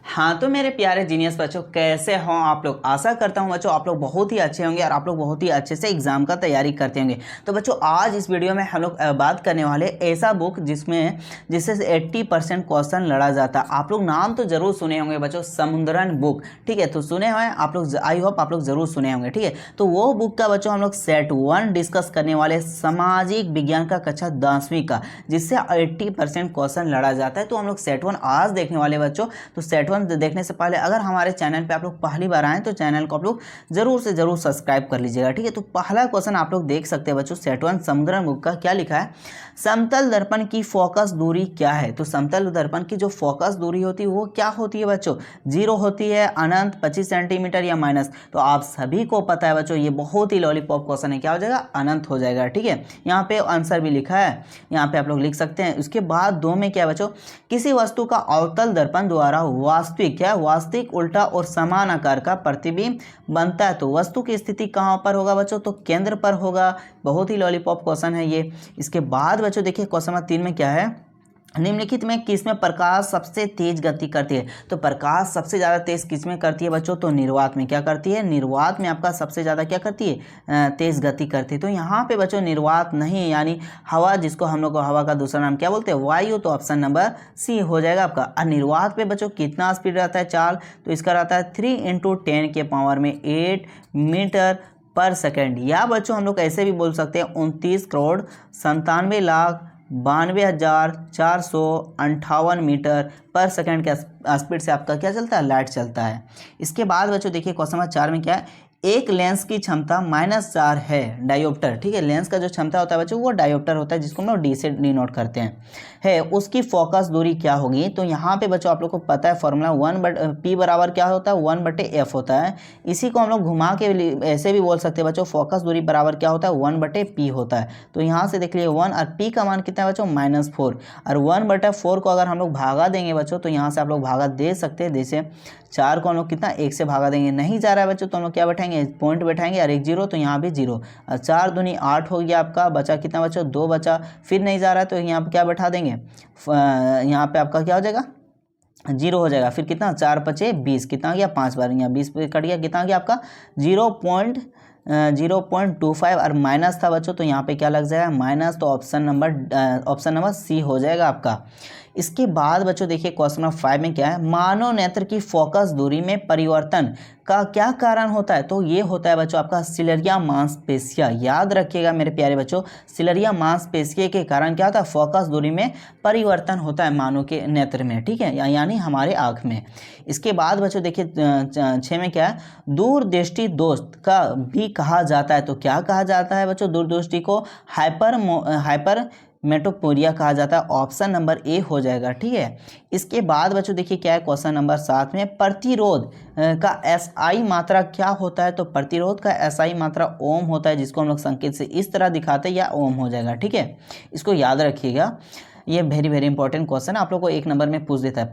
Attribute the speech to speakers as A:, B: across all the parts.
A: हाँ तो मेरे प्यारे जीनियस बच्चों, कैसे हो आप लोग। आशा करता हूँ बच्चों आप लोग बहुत ही अच्छे होंगे और आप लोग बहुत ही अच्छे से एग्जाम का तैयारी करते होंगे। तो बच्चों आज इस वीडियो में हम लोग बात करने वाले ऐसा बुक जिससे 80% क्वेश्चन लड़ा जाता है। आप लोग नाम तो जरूर सुने होंगे बच्चों, समुद्रन बुक। ठीक है, तो सुने हुए आप लोग, आई होप आप लोग जरूर सुने होंगे। ठीक है, तो वो बुक का बच्चों हम लोग सेट 1 डिस्कस करने वाले, सामाजिक विज्ञान का कक्षा 10वीं का, जिससे 80% क्वेश्चन लड़ा जाता है। तो हम लोग सेट 1 आज देखने वाले बच्चों। तो सेट 1 देखने से पहले अगर हमारे चैनल पे आप लोग पहली बार आए तो चैनल को आप लोग जरूर से जरूर सब्सक्राइब कर लीजिएगा। ठीक है, तो पहला क्वेश्चन आप लोग देख सकते हैं बच्चों, सेट 1 समुद्रन बुक का क्या लिखा है। समतल दर्पण की फोकस दूरी क्या है। तो समतल दर्पण की जो फोकस दूरी होती है वो क्या होती है बच्चों, 0 होती है, अनंत, 25 सेंटीमीटर या माइनस। तो आप सभी को पता है बच्चों, ये बहुत ही लॉलीपॉप क्वेश्चन है। क्या हो जाएगा, अनंत हो जाएगा। ठीक है, यहाँ पे आंसर भी लिखा है, यहाँ पे आप लोग लिख सकते हैं। उसके बाद 2 में क्या है बच्चों, किसी वस्तु का अवतल दर्पण द्वारा वास्तविक, क्या वास्तविक, उल्टा और समान आकार का प्रतिबिंब बनता है। तो वस्तु की स्थिति कहाँ पर होगा बच्चों, तो केंद्र पर होगा। बहुत ही लॉलीपॉप क्वेश्चन है ये। इसके बाद बच्चों देखिए क्वेश्चन नंबर 3 में क्या है, निम्नलिखित में किसमें प्रकाश सबसे तेज गति करती है। तो प्रकाश सबसे ज़्यादा तेज किसमें करती है बच्चों, तो निर्वात में। क्या करती है, निर्वात में आपका सबसे ज़्यादा क्या करती है, तेज गति करती है। तो यहाँ पे बच्चों निर्वात नहीं, यानी हवा, जिसको हम लोग को हवा का दूसरा नाम क्या बोलते हैं, वायु। तो ऑप्शन नंबर सी हो जाएगा आपका। और निर्वात पे बच्चों कितना स्पीड रहता है, चाल, तो इसका रहता है 3 × 10 के पावर में 8 मीटर पर सेकेंड। या बच्चों हम लोग ऐसे भी बोल सकते हैं 29,97,92,458 मीटर पर सेकंड के स्पीड से आपका क्या चलता है, लाइट चलता है। इसके बाद बच्चों देखिए क्वेश्चन नंबर 4 में क्या है, एक लेंस की क्षमता -4 है, डायोप्टर। ठीक है, लेंस का जो क्षमता होता है बच्चों वो डायोप्टर होता है, जिसको हम लोग डी से डिनोट करते हैं, है उसकी फोकस दूरी क्या होगी। तो यहाँ पे बच्चों आप लोग को पता है फॉर्मूला 1/p बराबर क्या होता है, 1/f होता है। इसी को हम लोग घुमा के ऐसे भी बोल सकते हैं बच्चों, फोकस दूरी बराबर क्या होता है, 1/p होता है। तो यहाँ से देख लीजिए 1 और p का मान कितना है बच्चों, -4। और 1/4 को अगर हम लोग भागा देंगे बच्चों, तो यहाँ से आप लोग भागा दे सकते हैं। जैसे 4 को हम लोग कितना 1 से भागा देंगे, नहीं जा रहा है बच्चों, तो हम लोग क्या बैठाएंगे, पॉइंट बैठाएंगे, और 1 0, तो यहाँ भी 0। और 4 दूनी 8 हो गया आपका, बचा कितना बच्चों, 2 बचा। फिर नहीं जा रहा है तो यहाँ पे क्या बैठा देंगे, यहाँ पे आपका क्या हो जाएगा, 0 हो जाएगा। फिर कितना, 4 5 20, कितना गया, 5 बार, यहाँ 20 पे कट गया, कितना गया आपका 0.25। और माइनस था बच्चों, तो यहाँ पे क्या लग जाएगा, माइनस। तो ऑप्शन नंबर सी हो जाएगा आपका। इसके बाद बच्चों देखिए क्वेश्चन नंबर 5 में क्या है, मानव नेत्र की फोकस दूरी में परिवर्तन का क्या कारण होता है। तो ये होता है बच्चों आपका सिलरिया मांसपेशिया। याद रखिएगा मेरे प्यारे बच्चों, सिलरिया मांसपेशिया के कारण क्या होता है, फोकस दूरी में परिवर्तन होता है मानव के नेत्र में। ठीक है, यानी हमारे आँख में। इसके बाद बच्चों देखिए 6 में क्या है, दूरदृष्टि दोष का भी कहा जाता है। तो क्या कहा जाता है बच्चों, दूरदृष्टि को हाइपर मेटोपोरिया कहा जाता है। ऑप्शन नंबर ए हो जाएगा। ठीक है, इसके बाद बच्चों देखिए क्या है, क्वेश्चन नंबर 7 में प्रतिरोध का एसआई मात्रा क्या होता है। तो प्रतिरोध का एसआई मात्रा ओम होता है, जिसको हम लोग संकेत से इस तरह दिखाते हैं, या ओम हो जाएगा। ठीक है, इसको याद रखिएगा, ये वेरी इंपॉर्टेंट क्वेश्चन आपको को 1 नंबर में पूछ देता है।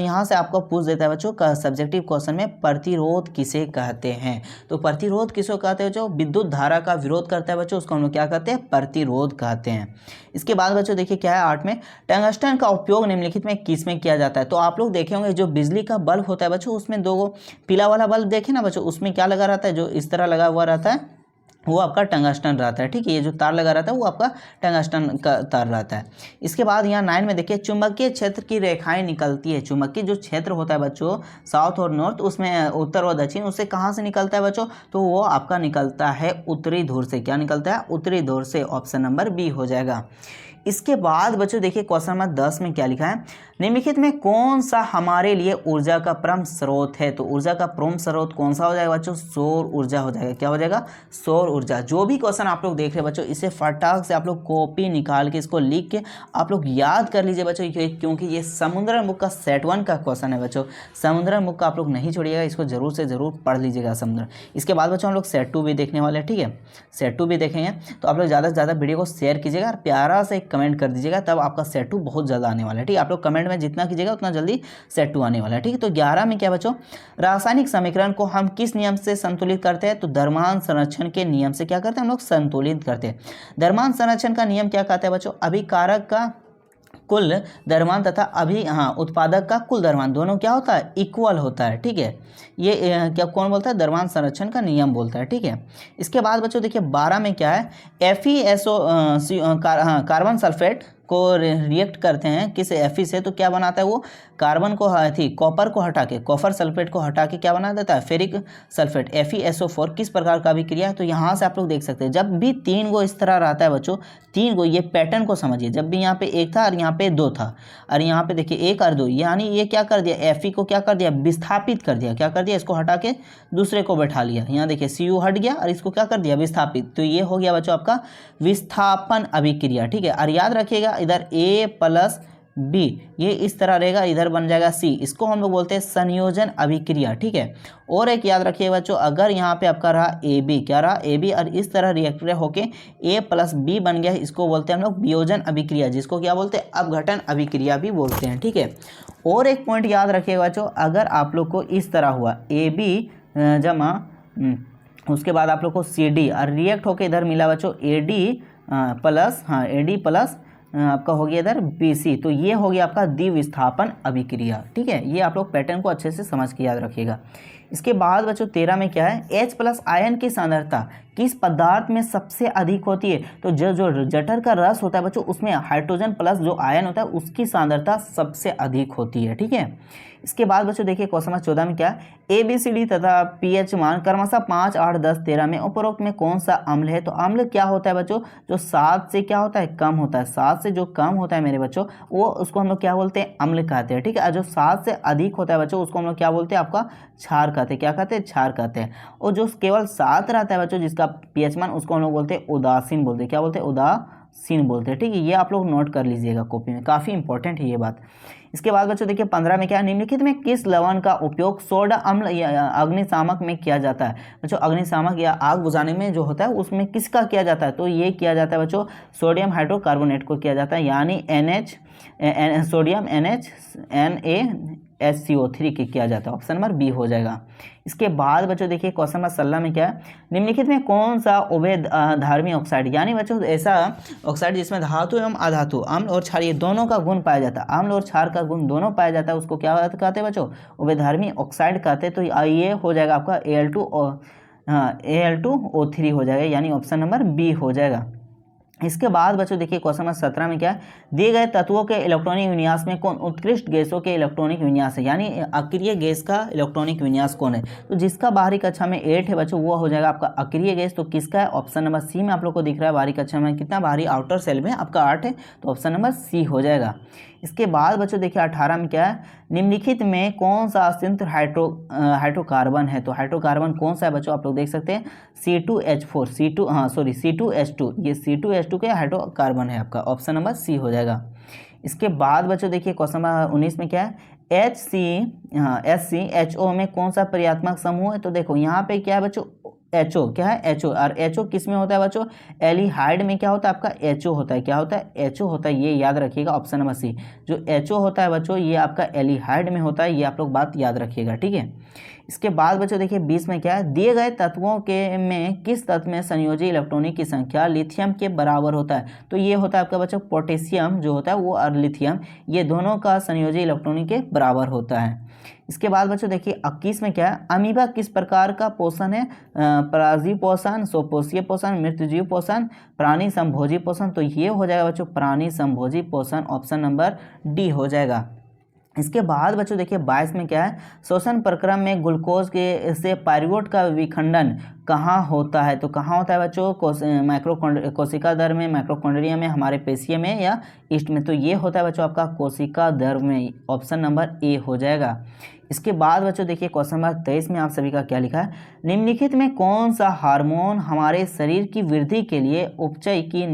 A: यहाँ से आपको पूछ देता है बच्चों का सब्जेक्टिव क्वेश्चन में, प्रतिरोध किसे कहते हैं। तो प्रतिरोध किसको कहते हैं, जो विद्युत धारा का विरोध करता है बच्चों, उसको हम लोग क्या कहते हैं, प्रतिरोध कहते हैं। इसके बाद बच्चों देखिए क्या है 8 में, टंगस्टन का उपयोग निम्नलिखित में किस में किया जाता है। तो आप लोग देखे होंगे जो बिजली का बल्ब होता है बच्चों, उसमें 2 पीला वाला बल्ब देखे ना बच्चों, उसमें क्या लगा रहता है, जो इस तरह लगा हुआ रहता है वो आपका टंगस्टन रहता है। ठीक है, ये जो तार लगा रहता है वो आपका टंगस्टन का तार रहता है। इसके बाद यहाँ 9 में देखिए, चुंबकीय क्षेत्र की रेखाएं निकलती है। चुंबकीय जो क्षेत्र होता है बच्चों, साउथ और नॉर्थ, उसमें उत्तर और दक्षिण, उससे कहाँ से निकलता है बच्चों, तो वो आपका निकलता है उत्तरी ध्रुव से। क्या निकलता है, उत्तरी ध्रुव से। ऑप्शन नंबर बी हो जाएगा। इसके बाद बच्चों देखिए क्वेश्चन नंबर 10 में क्या लिखा है, निम्नलिखित में कौन सा हमारे लिए ऊर्जा का परम स्रोत है। तो ऊर्जा का परम स्रोत कौन सा हो जाएगा बच्चों, सौर ऊर्जा हो जाएगा। क्या हो जाएगा, सौर ऊर्जा। जो भी क्वेश्चन आप लोग देख रहे हैं बच्चों, इसे फटाक से आप लोग कॉपी निकाल के इसको लिख के आप लोग याद कर लीजिए बच्चों, क्योंकि ये समुद्रन बुक का सेट 1 का क्वेश्चन है बच्चों। समुद्रन बुक का आप लोग नहीं छोड़िएगा, इसको जरूर से जरूर पढ़ लीजिएगा समुद्र। इसके बाद बच्चों हम लोग सेट 2 भी देखने वाले हैं। ठीक है, सेट 2 भी देखेंगे, तो आप लोग ज़्यादा से ज़्यादा वीडियो को शेयर कीजिएगा और प्यारा से कमेंट कर दीजिएगा, तब आपका सेट 2 बहुत जल्द आने वाला है। ठीक है, आप लोग कमेंट में जितना कीजिएगा उतना जल्दी सेट 2 आने वाला है। ठीक है, तो 11 में क्या बच्चों, रासायनिक समीकरण को हम किस नियम से संतुलित करते हैं। तो द्रव्यमान संरक्षण के नियम से क्या करते हैं हम लोग, संतुलित करते हैं। द्रव्यमान संरक्षण का नियम क्या कहता है बच्चों, अभिकारक का कुल द्रव्यमान तथा उत्पादक का कुल द्रव्यमान दोनों क्या होता है, इक्वल होता है। ठीक है, ये क्या कौन बोलता है, द्रव्यमान संरक्षण का नियम बोलता है। ठीक है, इसके बाद बच्चों देखिए 12 में क्या है, FeSO कार्बन सल्फेट को रिएक्ट करते हैं किस Fe से, तो क्या बनाता है वो, कार्बन को कॉपर को हटा के, कॉपर सल्फेट को हटा के क्या बना देता है, फेरिक सल्फेट FeSO4। किस प्रकार का अभिक्रिया है, तो यहाँ से आप लोग देख सकते हैं जब भी 3 गो इस तरह रहता है बच्चों, 3 गो, ये पैटर्न को समझिए, जब भी यहाँ पे 1 था और यहाँ पे 2 था और यहाँ पे देखिए 1 और 2, यानी ये क्या कर दिया, Fe को क्या कर दिया, विस्थापित कर दिया। क्या कर दिया, इसको हटा के दूसरे को बैठा लिया। यहाँ देखिए Cu हट गया और इसको क्या कर दिया, विस्थापित। तो ये हो गया बच्चों आपका विस्थापन अभिक्रिया। ठीक है, और याद रखिएगा इधर A प्लस B ये इस तरह रहेगा, इधर बन जाएगा C, इसको हम लोग बोलते हैं संयोजन अभिक्रिया। ठीक है, और एक याद रखिए बच्चों, अगर यहाँ पे आपका रहा AB, क्या रहा AB, और इस तरह रिएक्टर होके A प्लस B बन गया, इसको बोलते हैं हम लोग वियोजन अभिक्रिया, जिसको क्या बोलते हैं, अपघटन अभिक्रिया भी बोलते हैं। ठीक है, और एक पॉइंट याद रखिएगा बच्चों, अगर आप लोग को इस तरह हुआ AB जमा उसके बाद आप लोग को CD और रिएक्ट होके इधर मिला बच्चों AD प्लस AD प्लस आपका हो गया इधर BC, तो ये हो गया आपका द्विविस्थापन अभिक्रिया। ठीक है, ये आप लोग पैटर्न को अच्छे से समझ के याद रखिएगा। इसके बाद बच्चों 13 में क्या है, H प्लस आयन की सांद्रता किस पदार्थ में सबसे अधिक होती है, तो जो जठर का रस होता है बच्चों, उसमें हाइड्रोजन प्लस जो आयन होता है उसकी सांद्रता सबसे अधिक होती है। ठीक है, इसके बाद बच्चों देखिए क्वेश्चन नंबर 14 में क्या है, ABCD तथा pH मान क्रमशः 5, 8, 10, 13 में उपरोक्त में कौन सा अम्ल है, तो अम्ल क्या होता है बच्चों, जो 7 से क्या होता है, कम होता है। 7 से जो कम होता है मेरे बच्चों, वो उसको हम लोग क्या बोलते हैं, अम्ल कहते हैं। ठीक है, और जो 7 से अधिक होता है बच्चों, उसको हम लोग क्या बोलते हैं, आपका क्षार कहते हैं। क्या कहते हैं, क्षार कहते हैं। और जो केवल 7 रहता है बच्चों, जिसका pH मान, उसको हम लोग बोलते हैं उदासीन बोलते हैं। क्या बोलते हैं, उदासीन बोलते हैं। ठीक है, ये आप लोग नोट कर लीजिएगा कॉपी में, काफ़ी इंपॉर्टेंट है ये बात। इसके बाद बच्चों देखिए 15 में क्या, निम्नलिखित में किस लवण का उपयोग सोडा अम्ल या अग्निशामक में किया जाता है। बच्चों अग्निशामक या आग बुझाने में जो होता है उसमें किसका किया जाता है, तो ये किया जाता है बच्चों सोडियम हाइड्रोकार्बोनेट को किया जाता है, यानी सोडियम NaHCO3 की किया जाता है। ऑप्शन नंबर बी हो जाएगा। इसके बाद बच्चों देखिए क्वेश्चन नंबर 16 में क्या है, निम्नलिखित में कौन सा उभयधर्मी ऑक्साइड, यानी बच्चों ऐसा ऑक्साइड जिसमें धातु एवं अधातु, अम्ल और क्षार, ये दोनों का गुण पाया जाता है, अम्ल और क्षार का गुण दोनों पाया जाता है, उसको क्या कहते हैं बच्चों, उभयधर्मी ऑक्साइड कहते हैं। तो ये हो जाएगा आपका Al2O3 हो जाएगा, यानी ऑप्शन नंबर बी हो जाएगा। इसके बाद बच्चों देखिए क्वेश्चन नंबर 17 में क्या है, दिए गए तत्वों के इलेक्ट्रॉनिक विन्यास में कौन उत्कृष्ट गैसों के इलेक्ट्रॉनिक विन्यास है, यानी अक्रिय गैस का इलेक्ट्रॉनिक विन्यास कौन है, तो जिसका बाहरी कक्षा में 8 है बच्चों, वो हो जाएगा आपका अक्रिय गैस। तो किसका है, ऑप्शन नंबर सी में आप लोग को दिख रहा है, बाहरी कक्षा में कितना, बाहरी आउटर सेल में आपका 8 है, तो ऑप्शन नंबर सी हो जाएगा। इसके बाद बच्चों देखिए 18 में क्या है, निम्नलिखित में कौन सा अत्यंत हाइड्रोकार्बन है, तो हाइड्रोकार्बन कौन सा है बच्चों, आप लोग देख सकते हैं C2H4 C2H2, ये C2H2 के हाइड्रोकार्बन है आपका, ऑप्शन नंबर सी हो जाएगा। इसके बाद बच्चों देखिए क्वेश्चन नंबर 19 में क्या है, HCHO में कौन सा परियात्मक समूह है, तो देखो यहाँ पे क्या है बच्चों, HO क्या है, HO, और HO किस में होता है बच्चों, एल्डिहाइड में क्या होता है आपका HO होता है। क्या होता है, HO होता है, ये याद रखिएगा, ऑप्शन नंबर सी। जो HO होता है बच्चों, ये आपका एल्डिहाइड में होता है, ये आप लोग बात याद रखिएगा। ठीक है, इसके बाद बच्चों देखिए 20 में क्या है, दिए गए तत्वों के में किस तत्व में संयोजी इलेक्ट्रॉनिक की संख्या लिथियम के बराबर होता है, तो ये होता है आपका बच्चों पोटेशियम जो होता है वो, और लिथियम, ये दोनों का संयोजी इलेक्ट्रॉनिक के बराबर होता है। इसके बाद बच्चों देखिए 21 में क्या है, अमीबा किस प्रकार का पोषण है, पराजीव पोषण, स्वपोषीय पोषण, मृतजीव पोषण, प्राणी संभोजी पोषण, तो ये हो जाएगा बच्चों प्राणी संभोजी पोषण, ऑप्शन नंबर डी हो जाएगा। इसके बाद बच्चों देखिए 22 में क्या है, श्वसन प्रक्रम में ग्लूकोज के से पायरुवेट का विखंडन कहाँ होता है, तो कहाँ होता है बच्चों, कोशिका दर में, माइक्रोकॉन्ड्रिया में, हमारे पेशिया में, या ईस्ट में, तो ये होता है बच्चों आपका कोशिका दर में, ऑप्शन नंबर ए हो जाएगा। इसके बाद बच्चों देखिए क्वेश्चन नंबर 23 में आप सभी का क्या लिखा है, निम्नलिखित में कौन सा हार्मोन हमारे शरीर की वृद्धि के लिए उपचय की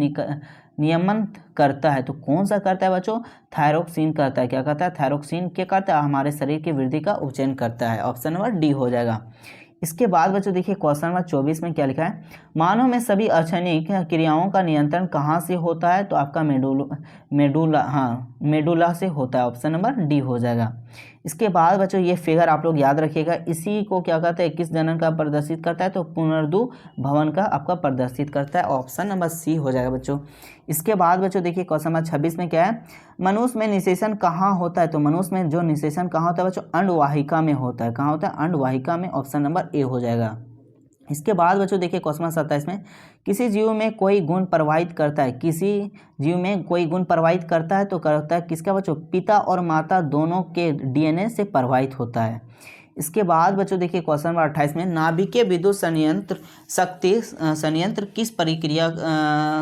A: नियमन करता है, तो कौन सा करता है बच्चों, थायरोक्सिन करता है। क्या करता है, थायरोक्सिन क्या करता है, हमारे शरीर की वृद्धि का उपचयन करता है, ऑप्शन नंबर डी हो जाएगा। इसके बाद बच्चों देखिए क्वेश्चन नंबर 24 में क्या लिखा है, मानव में सभी अर्चनिक क्रियाओं का नियंत्रण कहाँ से होता है, तो आपका मेडुला से होता है, ऑप्शन नंबर डी हो जाएगा। इसके बाद बच्चों ये फिगर आप लोग याद रखिएगा, इसी को क्या कहते हैं, किस जनन का प्रदर्शित करता है, तो पुनर्दु भवन का आपका प्रदर्शित करता है। ऑप्शन नंबर सी हो जाएगा बच्चों। इसके बाद बच्चों देखिए क्वेश्चन नंबर 26 में क्या है, मनुष्य में निषेचन कहाँ होता है, तो मनुष्य में जो निषेचन कहाँ होता है बच्चों, अंडवाहिका में होता है। कहाँ होता है, अंडवाहिका में। ऑप्शन नंबर ए हो जाएगा। इसके बाद बच्चों देखिए क्वेश्चन 27 में, किसी जीव में कोई गुण प्रवाहित करता है, किसी जीव में कोई गुण प्रवाहित करता है तो करता है किसका बच्चों, पिता और माता दोनों के डीएनए से प्रभावित होता है। इसके बाद बच्चों देखिए क्वेश्चन नंबर 28 में, नाभिकीय विद्युत संयंत्र शक्ति संयंत्र किस प्रक्रिया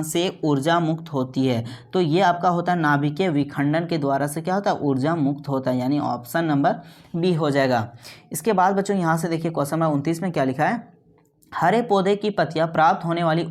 A: से ऊर्जा मुक्त होती है, तो ये आपका होता है नाभिकीय विखंडन के द्वारा से क्या होता है, ऊर्जा मुक्त होता है, यानी ऑप्शन नंबर बी हो जाएगा। इसके बाद बच्चों यहाँ से देखिए क्वेश्चन नंबर 29 में क्या लिखा है, हरे पौधे की पत्तियां प्राप्त होने वाली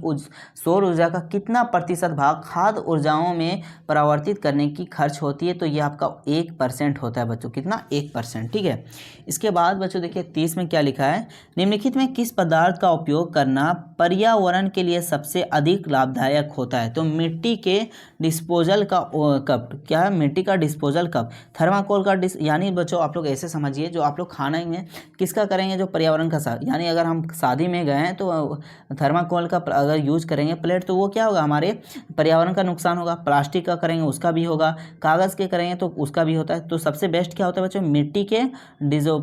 A: सौर ऊर्जा का कितना प्रतिशत भाग खाद्य ऊर्जाओं में परिवर्तित करने की खर्च होती है, तो ये आपका 1% होता है बच्चों। कितना, 1%। ठीक है। इसके बाद बच्चों देखिए 30 में क्या लिखा है, निम्नलिखित में किस पदार्थ का उपयोग करना पर्यावरण के लिए सबसे अधिक लाभदायक होता है, तो मिट्टी के डिस्पोजल का कप, क्या है, मिट्टी का डिस्पोजल कप, थर्माकोल का यानी बच्चों आप लोग ऐसे समझिए, जो आप लोग खाना में किसका करेंगे, जो पर्यावरण का यानी अगर हम शादी में गए हैं तो थर्माकोल का अगर यूज करेंगे प्लेट, तो वो क्या होगा, हमारे पर्यावरण का नुकसान होगा। प्लास्टिक का करेंगे उसका भी होगा, कागज़ के करेंगे तो उसका भी होता है। तो सबसे बेस्ट क्या होता है बच्चों, मिट्टी के डिस्पोजल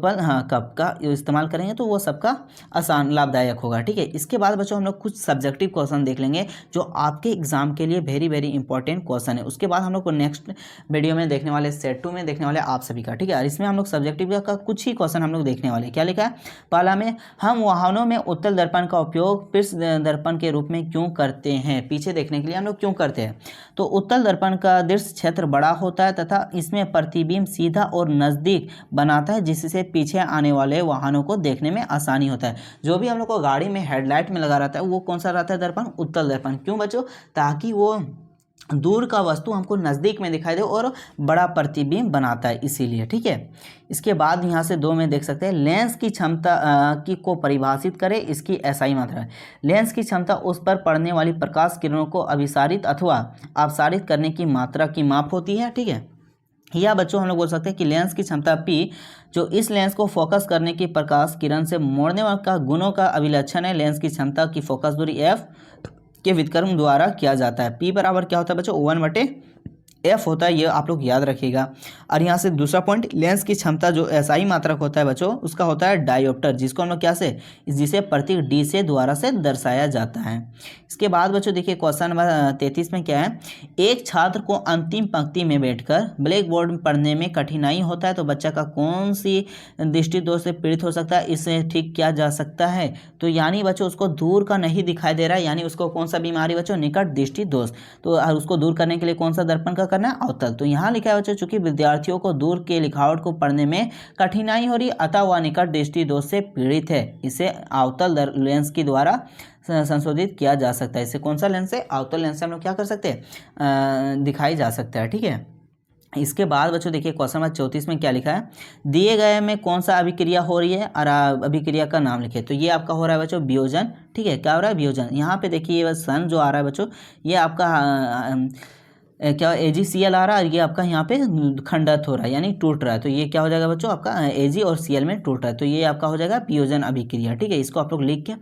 A: कप का इस्तेमाल करेंगे तो वो सबका आसान लाभदायक होगा। ठीक है। इसके बाद बच्चों हम लोग कुछ सब्जेक्टिव क्वेश्चन देख लेंगे जो आपके एग्जाम के लिए वेरी वेरी इंपॉर्टेंट क्वेश्चन है। उसके बाद हम लोग को नेक्स्ट वीडियो में देखने वाले, सेट 2 में देखने वाले आप सभी का। ठीक है। और इसमें हम लोग सब्जेक्टिव का कुछ ही क्वेश्चन हम लोग देखने वाले। क्या लिखा है, पहला में, हम वाहनों में उत्तल दर्पण का उपयोग पृष्ठ दर्पण के रूप में क्यों करते हैं, पीछे देखने के लिए हम लोग क्यों करते हैं, तो उत्तल दर्पण का दृश्य क्षेत्र बड़ा होता है तथा इसमें प्रतिबिंब सीधा और नजदीक बनाता है, जिससे पीछे आने वाले वाहनों को देखने में आसानी होता है। जो भी हम लोग को गाड़ी में हेडलाइट में लगा रहता है वो कौन सा रहता है, दर्पण, उत्तल दर्पण। क्यों बच्चों, ताकि वो दूर का वस्तु हमको नज़दीक में दिखाई दे और बड़ा प्रतिबिंब बनाता है, इसीलिए। ठीक है। इसके बाद यहाँ से 2 में देख सकते हैं, लेंस की क्षमता की को परिभाषित करें, इसकी SI मात्रा है। लेंस की क्षमता उस पर पड़ने वाली प्रकाश किरणों को अभिसारित अथवा अपसारित करने की मात्रा की माप होती है। ठीक है। या बच्चों हम लोग बोल सकते हैं कि लेंस की क्षमता P, जो इस लेंस को फोकस करने की प्रकाश किरण से मोड़ने वाले का गुणों का अभिलक्षण है। लेंस की क्षमता की फोकस दूरी F के व्युत्क्रम द्वारा किया जाता है। P बराबर क्या होता है बच्चों, 1/F होता है, ये आप लोग याद रखिएगा। और यहाँ से दूसरा पॉइंट, लेंस की क्षमता जो SI मात्रक होता है बच्चों, उसका होता है डायोप्टर, जिसको हम लोग क्या से, जिसे प्रतीक D से द्वारा से दर्शाया जाता है। इसके बाद बच्चों देखिए क्वेश्चन नंबर 33 में क्या है, एक छात्र को अंतिम पंक्ति में बैठकर ब्लैक बोर्ड में पढ़ने में कठिनाई होता है, तो बच्चा का कौन सी दृष्टि दोष से पीड़ित हो सकता है, इसे ठीक किया जा सकता है, तो यानी बच्चों उसको दूर का नहीं दिखाई दे रहा है, यानी उसको कौन सा बीमारी बच्चों, निकट दृष्टि दोष। तो उसको दूर करने के लिए कौन सा दर्पण का करना है, अवतल। तो यहाँ लिखा है बच्चों, चूंकि विद्यार्थियों को दूर के लिखावट को पढ़ने में कठिनाई हो रही, अतः वह निकट दृष्टि दोष से पीड़ित है, इसे अवतल लेंस के द्वारा संशोधित किया जा सकता है। इसे कौन सा लेंस है, अवतल लेंस से हम लोग क्या कर सकते हैं, दिखाई जा सकता है। ठीक है। इसके बाद बच्चों देखिए क्वेश्चन नंबर 34 में क्या लिखा है, दिए गए में कौन सा अभिक्रिया हो रही है और अभिक्रिया का नाम लिखे, तो ये आपका हो रहा है बच्चों वियोजन। ठीक है। क्या हो रहा है, वियोजन। यहाँ पे देखिए ये सन जो आ रहा है बच्चों, ये आपका क्या AgCl आ रहा है, और ये आपका यहाँ पे खंडित हो रहा है, यानी टूट रहा है, तो ये क्या हो जाएगा बच्चों, आपका Ag और Cl में टूट रहा है, तो ये आपका हो जाएगा वियोजन अभिक्रिया। ठीक है। इसको आप लोग लिख के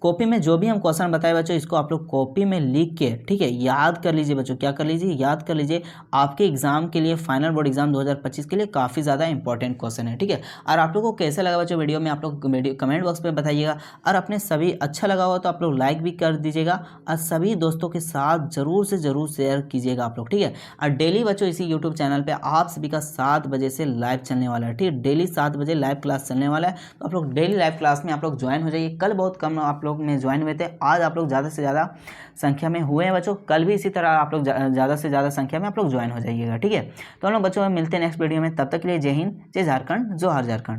A: कॉपी में, जो भी हम क्वेश्चन बताए बच्चों, इसको आप लोग कॉपी में लिख के, ठीक है, याद कर लीजिए बच्चों। क्या कर लीजिए, याद कर लीजिए। आपके एग्जाम के लिए, फाइनल बोर्ड एग्जाम 2025 के लिए काफ़ी ज़्यादा इंपॉर्टेंट क्वेश्चन है। ठीक है। और आप लोगों को कैसे लगा बच्चों वीडियो में, आप लोग वीडियो कमेंट बॉक्स में बताइएगा, और अपने सभी अच्छा लगा हो तो आप लोग लाइक भी कर दीजिएगा, और सभी दोस्तों के साथ जरूर से जरूर शेयर कीजिएगा आप लोग। ठीक है। और डेली बच्चों इसी यूट्यूब चैनल पे आप सभी का 7 बजे से लाइव चलने वाला है। ठीक है। डेली 7 बजे लाइव क्लास चलने वाला है, तो आप लोग डेली लाइव क्लास में आप लोग ज्वाइन हो जाइए। कल बहुत कम आप लोग में ज्वाइन हुए थे, आज आप लोग ज़्यादा से ज़्यादा संख्या में हुए हैं बच्चों। कल भी इसी तरह आप लोग ज़्यादा से ज़्यादा संख्या में आप लोग ज्वाइन हो जाइएगा। ठीक है। तो हम लोग बच्चों मिलते हैं नेक्स्ट वीडियो में, तब तक के लिए जय हिंद, जय झारखंड, जोहार झारखंड।